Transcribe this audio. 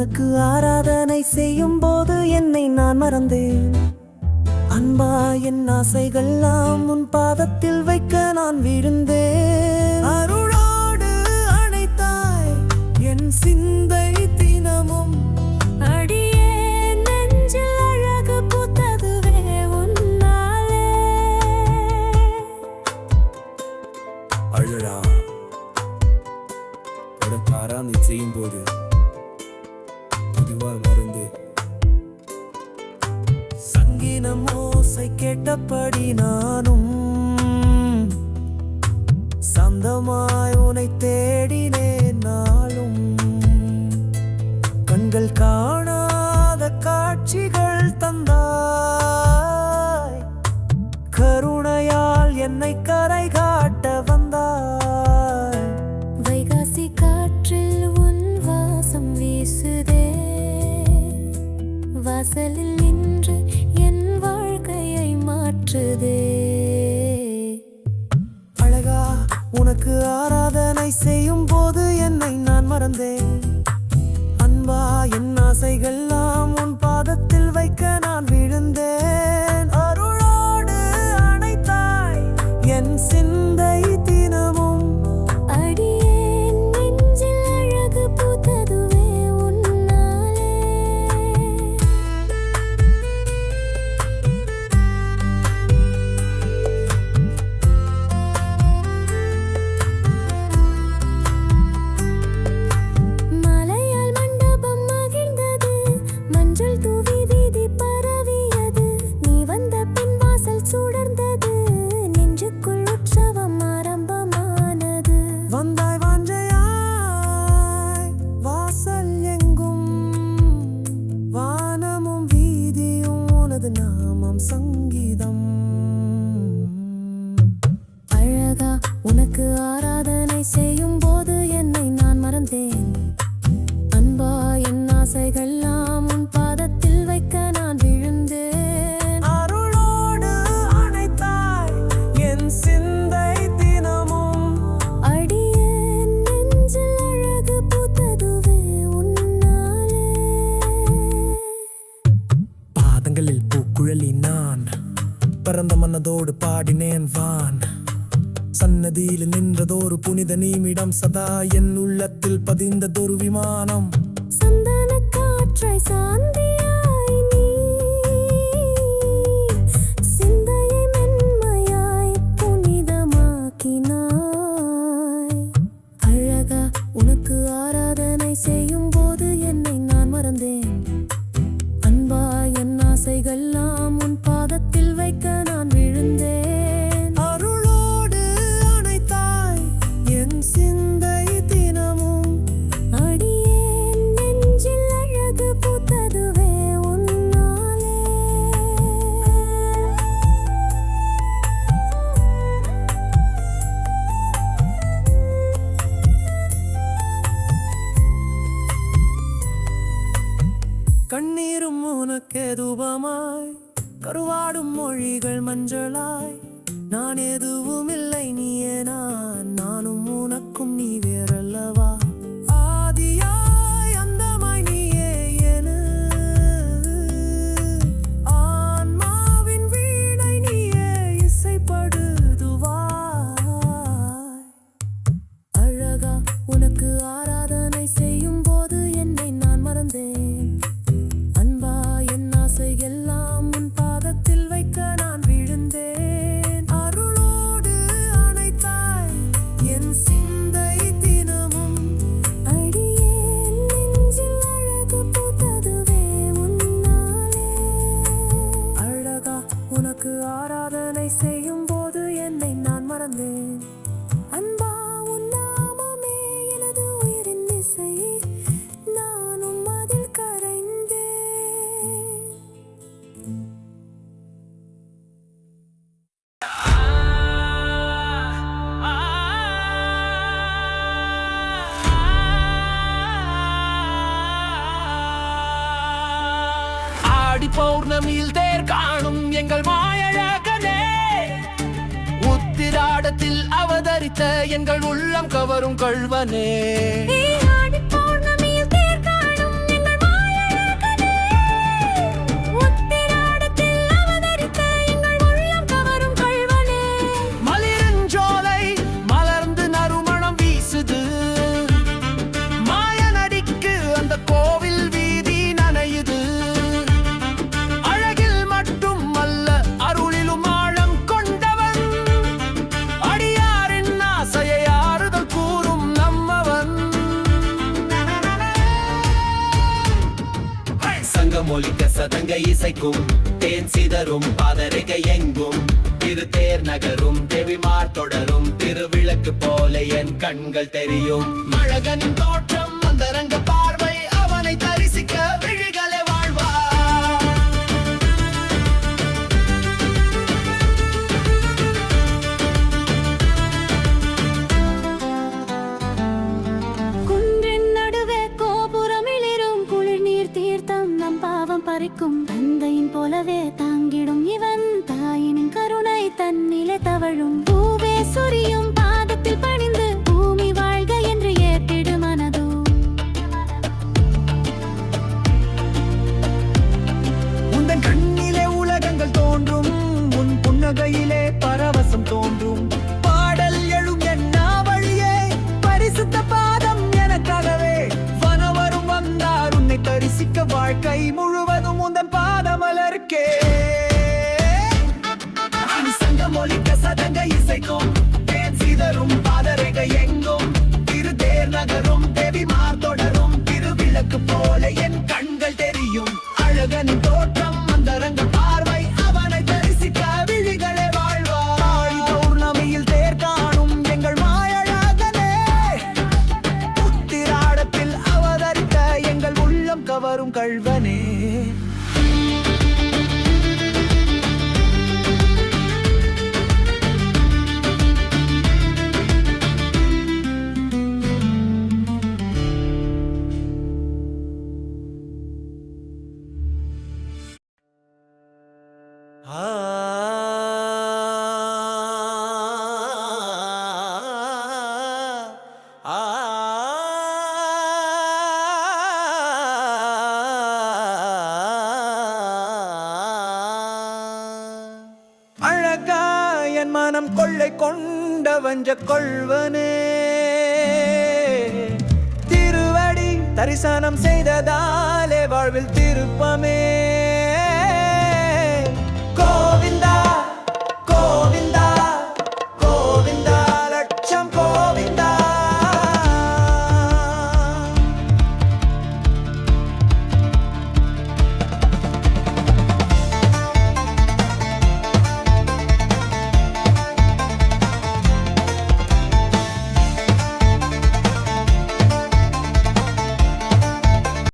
உனக்கு ஆராதனை செய்யும் போது என்னை நான் மறந்தேன். அன்பா என் ஆசைகள்லாம் உன் பாதத்தில் வைக்க நான் விழுந்தேன். அருளோடு அணைத்தாய் என் சிந்தை தினமும். அடியே நெஞ்சில் அழகு பூத்ததுவே உன்னாலே. அழகா உனக்கு ஆராதனை செய்யும் போது பொதுவாக மறந்து சங்கீதம் ஓசை கேட்டபடி நானும் சந்தமாய் உனை தேடினேன் நாளும். கண்கள் காணாத காட்சிகள் தந்தாய், கருணையால் என்னை கரை காட்ட வந்தாய். வைகாசி காற்றில் உன் வாசம் வீசுதே, வாசலில் நின்று என் வாழ்க்கையை மாற்றுதே. அழகா உனக்கு ஆராதனை செய்யும் போது என்னை நான் மறந்தேன். அன்பா என் ஆசைகள்லாம் உன் பாதத்தில் வைக்க நான் விழுந்தேன். அருளோடு அணைத்தாய் என் சிந்தை தினமும். அடியே நெஞ்சில் அழகு பூத்ததுவே உன்னாலே. மலையால் மண்டபம் மகிழ்ந்தது, மஞ்சள் தூவி வீதி பரவியது. நீ வந்த பின் வாசல் சுடர்ந்தது, நெஞ்சுக்குள் உற்சவம் ஆரம்பமானது. வந்தாய் வாஞ்சையாய் வாசல் எங்கும், வானமும் வீதியும் உனது நாமம் சங்கீதம். அழகா உனக்கு ஆராதனை செய்யும் போது என்னை நான் மறந்தேன். அன்பா என் ஆசைகள்லாம் உன் பாதத்தில் வைக்க நான் விழுந்தேன். அருளோடு அணைத்தாய் என் சிந்தை தினமும். அடியே நெஞ்சில் அழகு பூத்ததுவே உன்னாலே. பாதங்களில் பூக்குழலி நான், பரந்த மனதோடு பாடினேன் வான். சன்னதியில் நின்றதொரு புனித நிமிடம், சதா என் உள்ளத்தில் பதிந்ததொரு விமானம். சந்தன காற்றாய் சாந்தியாய் நீ, சிந்தையை மென்மையாய் புனிதமாக்கினாய். அழகா உனக்கு ஆராதனை செய்யும் போது என்னை நான் மறந்தேன். அன்பா என் ஆசைகள்லாம் உன் பாதத்தில் வைக்க நான் விழுந்தேன். அருளோடு அணைத்தாய் என் சிந்தை தினமும். அடியே நெஞ்சில் அழகு பூத்ததுவே உன்னாலே. கண்ணீரும் உனக்கு தூபமாய், கருவாடும் மொழிகள் மஞ்சளாய். நான் எதுவும் இல்லை நீயே நான், நானும் உனக்கும் நீ வேறல்லவா. ஆதியாய் அந்தமாய் நீயே என, ஆன்மாவின் வீணை நீயே இசைப்படுதுவாய். அழகா உனக்கு ஆராதனை செய்யும் போது என்னை நான் மறந்தேன். அன்பா என் ஆசை எல்லாம் உன் பாதத்தில் வைக்க நான் விழுந்தேன். அருளோடு அணைத்தாய் என் சிந்தை தினமும். அடியே நெஞ்சில் அழகு பூத்ததுவே உன்னாலே. அழகா உனக்கு ஆராதனை செய்யும் போது என்னை நான் மறந்தேன். அன்பா உன் நாமமே எனது உயிரின் இசை, நானும் அதில் கரைந்தேன். ஆடி பௌர்ணமியில் தேர் காணும் எங்கள் மாயழகனே, உத்திராடத்தில் அவதரித்த எங்கள் உள்ளம் கவரும் கள்வனே. ஆடி பௌர்ணமியில் தேர் காணும் எங்கள் சங்கமொலிக்க சதங்க இசைக்கும் தேன் சிதறும் பாதரிகை எங்கும் திரு தேர் நகரும் தேவிமார் தொடரும் திருவிளக்கு போல என் கண்கள் தெரியும் அழகனின் தோற்றம் அந்தரங்க பார்வை அவனை தரிசிக்க விழிகளே வாழ்வா குன்றின் நடுவே கோபுரமிளிரும் குளிர்நீர் தீர்த்தம் நம் பாவம் பறிக்கும் தந்தையின் போலவே தாங்கிடும் இவன் தாயினின் கருணை தன்னிலே தவழும் பூவே சொரியும் பாதத்தில் பணிந்து பூமி வாழ்க என்று ஏற்றிடு மனதோ உந்தன் கண்ணிலே உலகங்கள் தோன்றும் உன் புன்னகையிலே பரவசம் தோன்றும் பாடல் எழும் என் நாவழியே பரிசுத்த பாதம் எனக்காகவே வனவரும் வந்தார் உன்னை தரிசிக்க வாழ்க்கை முழுவதும் உந்தன் பாதமலர்க்கே சங்கமொலிக்க சதங்க இசைக்கும் தேன் சிதறும் பாதரேகை எங்கும் திரு தேர் நகரும் தேவிமார் தொடரும் திருவிளக்கு போல என் கண்கள் தெரியும் அழகன் தோற்றம் அந்தரங்க பார்வை அவனை தரிசிக்க விழிகளே வாழ்வாய் பௌர்ணமியில் தேர் காணும் எங்கள் மாயழகனே உத்திராடத்தில் அவதரித்த எங்கள் உள்ளம் கவரும் கள்வனே அழகா என் மனம் கொள்ளை கொண்ட வஞ்ச கொள்வனே திருவடி தரிசனம் செய்ததாலே வாழ்வில் திருப்பமே